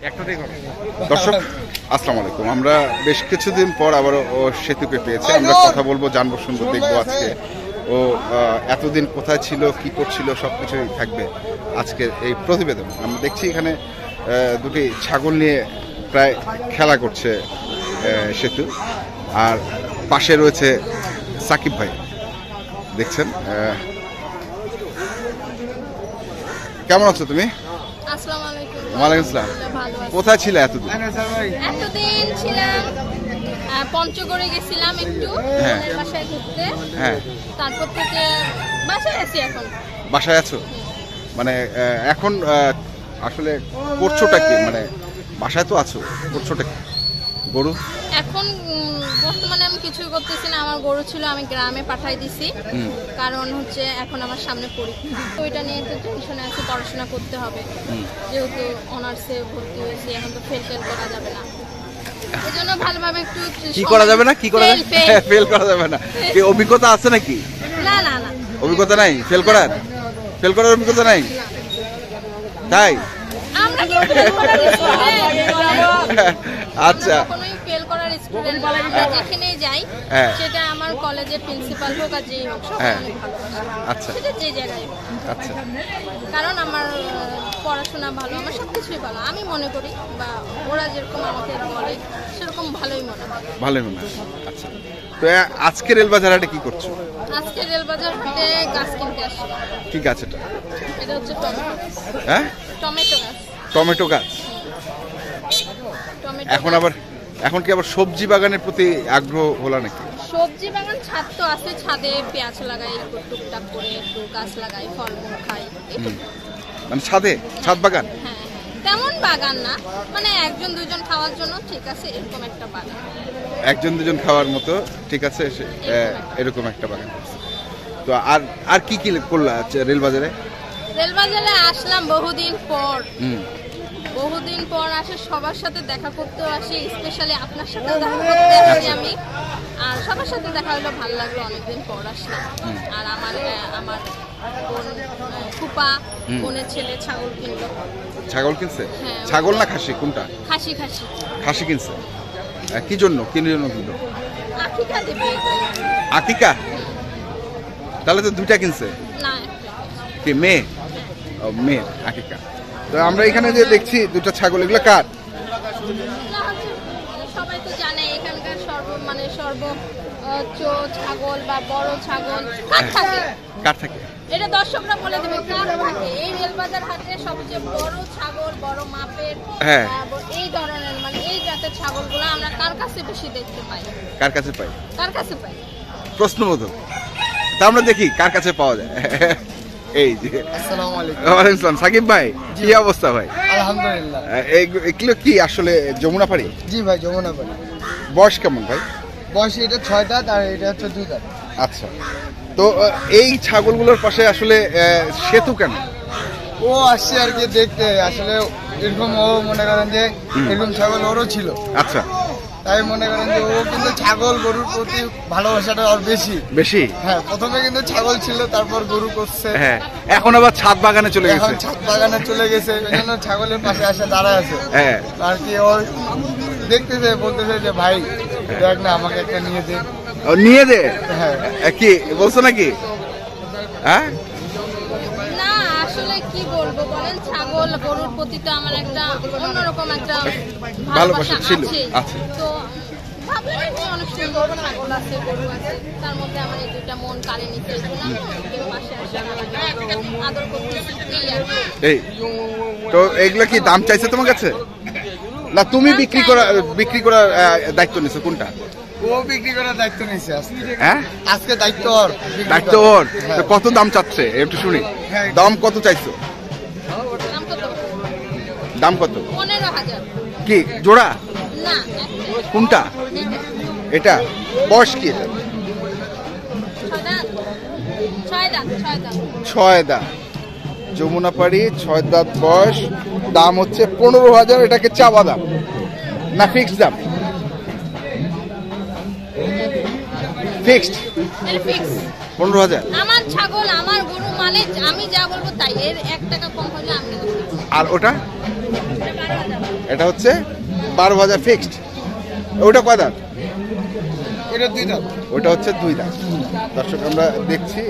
দর্শক আসসালামু আলাইকুম। আমরা বেশ কিছুদিন পর আবার সেতুকে পেয়েছি। আমরা কথা বলবো, জানবো, শুনবো, দেখবো আজকে ও এতদিন কোথায় ছিল, কি করছিল, সবকিছুই থাকবে আজকের এই প্রতিবেদন। আমরা দেখছি এখানে দুটি ছাগল নিয়ে প্রায় খেলা করছে সেতু, আর পাশে রয়েছে সাকিব ভাই, দেখছেন। কেমন আছো তুমি? আসসালামু আলাইকুম। ওয়ালাইকুম আসসালাম। কোথায় ছিলে এতদিন? এতদিন ছিলাম পঞ্চগড়ে গেছিলাম একটু বোনের বাসায় ঘুরতে। হ্যাঁ, তারপর থেকে বাসায় আছি এখন। বাসায় আছো? মানে এখন আসলে করছোটা কি? মানে বাসায় তো আছো, করছোটা কি? গরু এখন বর্তমানে আমি কিছুই করতেছি না। আমার গরু ছিল, আমি গ্রামে পাঠাই দিছি, কারণ হচ্ছে এখন আমার সামনে পরীক্ষা। তো এটা নিয়ে একটু টেনশনে আছি, পড়াশোনা করতে হবে, যেহেতু অনার্সে ভর্তি হয়েছি। এখন তো ফেল করা যাবে না, এই জন্য ভালোভাবে একটু কি করা যাবে না, কি করা যাবে? ফেল করা যাবে না। কি অভিজ্ঞতা আছে নাকি? না না না, অভিজ্ঞতা নাই ফেল করার? ফেল করার অভিজ্ঞতা নাই? তাই? আমরা কি ফেল করার স্টুডেন্ট? আচ্ছা, কোনোই ফেল করার স্টুডেন্ট না। আমরা যেখানেই যাই, সেটা আমার কলেজের প্রিন্সিপাল হোক আর যেই হোক, সবাই অনেক ভালোবাসে। আচ্ছা, সেটা যে জায়গায় হোক। আচ্ছা, কারণ আমার পড়াশোনা ভালো, আমার সবকিছুই ভালো আমি মনে করি, বা ওরা যেরকম আমাকে বলে সেরকম ভালোই মনে হয়। ভালোই মনে হয়। আচ্ছা, তো আজকে রেলবাজার হাটে কি করছো? আজকে রেলবাজার হাটে গাছ কিনতে আসছি। কি গাছ এটা? এটা হচ্ছে টমেটো। হ্যাঁ, টমেটো গাছ। টমেটো গাছ। এখন কি আবার সবজি বাগানের প্রতি আগ্রহ হলো নাকি? সবজি বাগান ছাদ তো আছে, ছাদে পেঁয়াজ লাগাই, টুকটাক করে একটু গাছ লাগাই, ফলমূল খাই। মানে ছাদ বাগান? হ্যাঁ, তেমন বাগান না, মানে একজন দুইজন খাওয়ার জন্য ঠিক আছে এরকম একটা বাগান। একজন দুজন খাওয়ার মতো ঠিক আছে, এরকম একটা বাগান। তো আর কি কি করলা রেলবাজারে? রেলবাজারে আসলাম বহুদিন পর আসে, সবার সাথে দেখা করতেও আসি, স্পেশালি আপনার সাথে দেখা করতে আসি আমি। আর সবার সাথে দেখা হলো, ভালো লাগলো, অনেকদিন পর আসলাম। আর আমার বোন ফুপা, বোনের ছেলে ছাগল কিনলো। ছাগল কিনছে? ছাগল না খাসি, কোনটা? খাসি। খাসি কিনছে? কি জন্য কিনলো? আকিকা দিবে। আকিকা? তাহলে তো দুইটা কিনছে। না, কি মেয়ে? ও মেয়ে, আকিকা। তো আমরা এখানে যে দেখছি দুটো ছাগল, এগুলো কার? সবাই তো জানে এখানকার সর্বোচ্চ ছাগল বা বড় ছাগল কার থাকে? এটা দর্শকরা বলে দেবে কার থাকে। এই রেলবাজার হাটে সবচেয়ে বড় ছাগল, বড় মাপের, এই ধরনের মানে এই জাতের ছাগলগুলো আমরা কার কাছে বেশি দেখতে পাই? কার কাছে পাই? প্রশ্নবোধক। তা আমরা দেখি কার কাছে পাওয়া যায়। এই যে আসসালামু আলাইকুম। ওয়ালাইকুম আসসালাম। সাকিব ভাই, কি অবস্থা ভাই? আলহামদুলিল্লাহ। এগুলো কি আসলে যমুনাপাড়ি? জি ভাই, যমুনাপাড়ি। বয়স কেমন ভাই? বয়স এটা 6 দাঁত আর এটা হচ্ছে 2 দাঁত। আচ্ছা, তো এই ছাগলগুলোর পাশে আসলে সেতু কেন? ও আসছে আর কি দেখতে, আসলে এরকম ও মনে করেন যে এরকম ছাগল ওরও ছিল। আচ্ছা, তাই মনে করেন যে ও কিন্তু ছাগল গরুর প্রতি ভালোবাসাটা আর বেশি। হ্যাঁ, প্রথমে কিন্তু ছাগল ছিল, তারপর গরু করছে। হ্যাঁ, এখন আবার ছাদ বাগানে চলে গেছে। এই জন্য ছাগলের পাশে আসে দাঁড়ায় আছে। হ্যাঁ, আর কি ও দেখতেছে, বলতেছে যে ভাই দেখ না, আমাকে একটা নিয়ে দে। ও নিয়ে দে? হ্যাঁ। কি বলছো নাকি? হ্যাঁ, না আসলে কি বলবো বলেন, ছাগল গরুর প্রতি তো আমার একটা অন্যরকম একটা ভালোবাসা ছিল। আছে। তো ভাবলাম অনেক সুন্দর ছাগল আছে, গরু আছে, তার মধ্যে আমার এই দুইটা মন কাড়ে নিতে, পাশে আসে আদর করতেছি। এই তো এগুলো কি দাম চাইছে তোমার কাছে? না তুমি বিক্রি করার দায়িত্ব নিছো? কোনটা? ও বিক্রি করার দায়িত্ব নিয়েছে আজকে। হ্যাঁ, আজকে দায়িত্ব ওর। কত দাম চাচ্ছে একটু শুনি। দাম কত চাইছো? দাম কত? 15,000। কি জোড়া? না, কোনটা? এটা বয়স কি? এটা 6 দাঁত। যমুনাপাড়ি 6 দাঁত বয়স। দাম হচ্ছে 15,000। এটাকে চাওয়া দাম না ফিক্সড দাম? ফিক্সড 15,000। আমার ছাগল, আমার গরু, মানে আমি যা বলবো তাই, এর 1 টাকা কম হলে আমি। আর ওটা? এটা হচ্ছে 12,000 ফিক্সড। ওটা কয় দাঁত? এটা 2 দাঁত। ওটা হচ্ছে 2 দাঁত। দর্শক আমরা দেখছি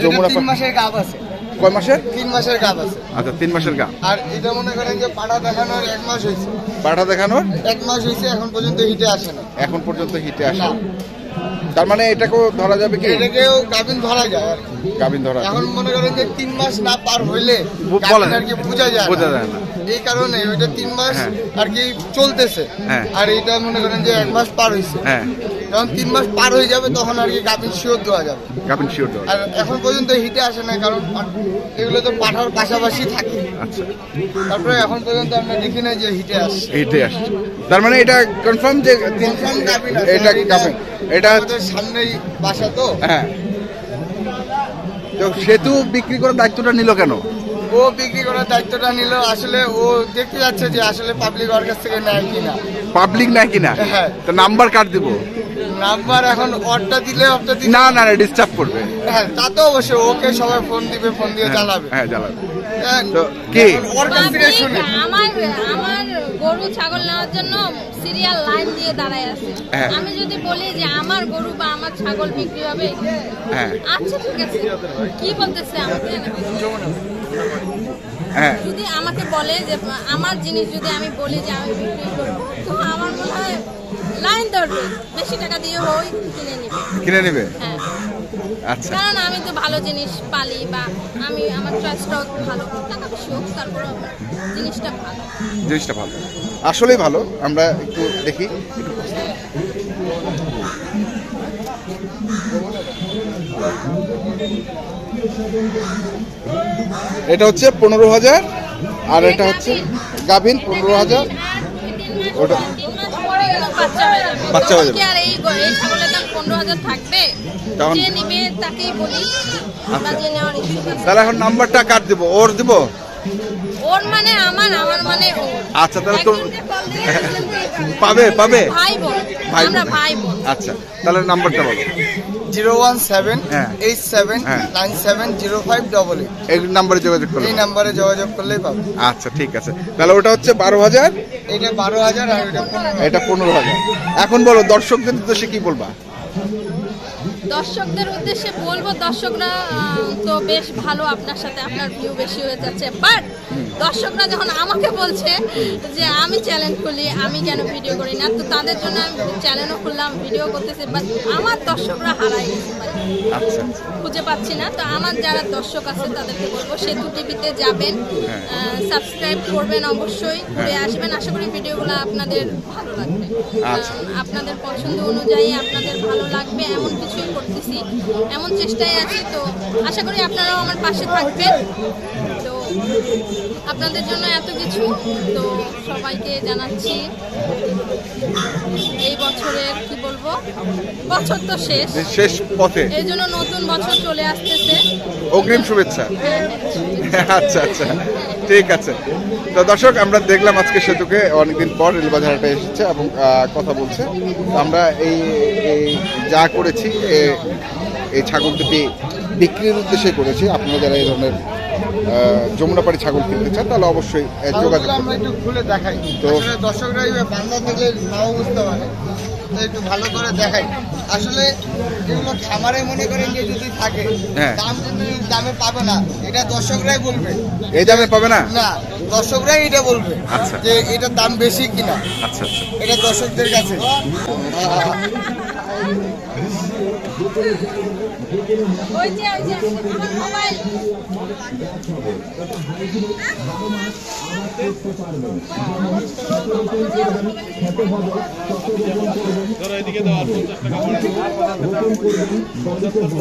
যমুনা 3 মাসের গাব আছে। কয় মাসের? 3 মাসের গাব আছে। আচ্ছা 3 মাসের গাব। আর এটা মনে করেন যে পাঠা দেখানোর 1 মাস হয়েছে। পাঠা দেখানোর 1 মাস হয়েছে, এখন পর্যন্ত হিটে আসে না। এখন পর্যন্ত হিটে আসে না। তার মানে এটাকেও ধরা যাবে কি? এটাকেও গাবিন ধরা যায় আর কি। গাবিন ধরা। এখন মনে করেন যে 3 মাস না পার হইলে গাবিন আর কি বোঝা যায় না। এই কারণে ওইটা 3 মাস আর কি চলতেছে। আর এটা মনে করেন যে 1 মাস পার হইছে। যখন 3 মাস পার হয়ে যাবে তখন আর কি গাবিন শিওর দেওয়া যাবে। গাবিন শিওর দেওয়া। আর এখন পর্যন্ত হিটে আসে না, কারণ এগুলো তো পাঠার পাশাপাশি থাকে। আচ্ছা। তারপরে এখন পর্যন্ত আমরা দেখি না যে হিটে আসছে। হিটে আসছে। তার মানে এটা কনফার্ম যে কনফার্ম গাবিন। এটা গাবিন। এটা আমাদের সামনেই বাসা তো। হ্যাঁ। তো সেতু বিক্রি করার দায়িত্বটা নিল কেন? ও বিক্রি করার দায়িত্বটা নিল, আসলে ও দেখতে যাচ্ছে যে আসলে পাবলিক ওর কাছ থেকে নেয় কিনা। পাবলিক নেয় কিনা? হ্যাঁ। তো নাম্বার কার্ড দিব? নাম্বার এখন অর্ডার দিলে না না ডিস্টার্ব করবে। হ্যাঁ তা তো অবশ্যই, ওকে সবাই ফোন দিবে, ফোন দিয়ে জানাবে। হ্যাঁ জানাবে। তো কি ওর কাছ থেকে শুনি। আমার গরু ছাগল নেওয়ার জন্য সিরিয়াল লাইন দিয়ে দাঁড়ায় আছে। আমি যদি বলি যে আমার গরু বা আমার ছাগল বিক্রি হবে, আচ্ছা ঠিক আছে, কি বলতেছে আমাকে? যদি আমাকে বলে যে আমার জিনিস যদি আমি বলি যে আমি বিক্রি করবো, তো আমার মনে হয় লাইন ধরবে, বেশি টাকা দিয়ে হই কিনে নেবে। হ্যাঁ আচ্ছা। কারণ আমি তো ভালো জিনিস পালি বা আমি আমার চয়েসটাও ভালো, টাকা বেশি হোক তারপরে জিনিসটা ভালো। জিনিসটা ভালো, আসলেই ভালো। আমরা একটু দেখি। এটা হচ্ছে 15,000 আর এটা হচ্ছে গাভিন 15,000। ওটা বাচ্চা হয়ে যাবে। আর এই ছাগলের দাম 15,000 থাকবে, যে নিবে তাকেই বলি। তাহলে এখন নাম্বারটা কাট দিব? ওর দিব? ওর মানে আমার মানে ওর। আচ্ছা তাহলে তো পাবে ভাই বোন, আমরা ভাই বোন। আচ্ছা তাহলে নাম্বারটা বলো। 01787970588। এই নাম্বারে যোগাযোগ করলে? এই নাম্বারে যোগাযোগ করলেই পাবে। আচ্ছা ঠিক আছে। তাহলে ওটা হচ্ছে 12,000, এটা 12,000 আর এটা 15,000। এখন বলো দর্শকদের উদ্দেশ্যে কি বলবা? দর্শকদের উদ্দেশ্যে বলবো, দর্শকরা তো বেশ ভালো, আপনার সাথে আপনার ভিউ বেশি হয়ে যাচ্ছে, বাট দর্শকরা যখন আমাকে বলছে যে আমি চ্যানেল খুলি, আমি কেন ভিডিও করি না, তো তাদের জন্য আমি চ্যানেলও খুললাম, ভিডিও করতেছি, বাট আমার দর্শকরা হারাই গেছে, আচ্ছা খুঁজে পাচ্ছি না। তো আমার যারা দর্শক আছে তাদেরকে বলবো সেতু টিভিতে যাবেন, সাবস্ক্রাইব করবেন, অবশ্যই ঘুরে আসবেন। আশা করি ভিডিওগুলো আপনাদের ভালো লাগবে, আপনাদের পছন্দ অনুযায়ী আপনাদের ভালো লাগবে এমন কিছুই করতেছি, এমন চেষ্টায় আছি। তো আশা করি আপনারাও আমার পাশে থাকবেন। তো আপনাদের জন্য এত কিছু, তো সবাইকে জানাচ্ছি এই বছরের কি বলবো, বছর তো শেষ পথে, এই জন্য নতুন বছর চলে আসতেছে, অগ্রিম শুভেচ্ছা। আচ্ছা আচ্ছা ঠিক আছে। তো দর্শক আমরা দেখলাম আজকে সেতুকে অনেকদিন পর রেলবাজার হাটে এসেছে এবং কথা বলছে। আমরা এই যা করেছি এই ছাগল দুটি বিক্রির উদ্দেশ্যে করেছি। আপনারা যারা এই ধরনের যমুনাপাড়ি ছাগল কিনতে চান তাহলে অবশ্যই যোগাযোগ করুন। আমরা একটু খুলে দেখাই, তো দর্শকরা বান্দা থেকে নাও বুঝতে পারে, একটু ভালো করে দেখাই। আসলে এগুলো খামারে মনে করেন যে যদি থাকে দাম কিন্তু দামে পাবে না, এটা দর্শকরাই বলবে। এই দামে পাবে না? না, দর্শকরাই এটা বলবে যে এটার দাম বেশি কিনা। আচ্ছা এটা দর্শকদের কাছে। ওই যে আমার মোবাইল এদিকে দাও, 50 টাকা।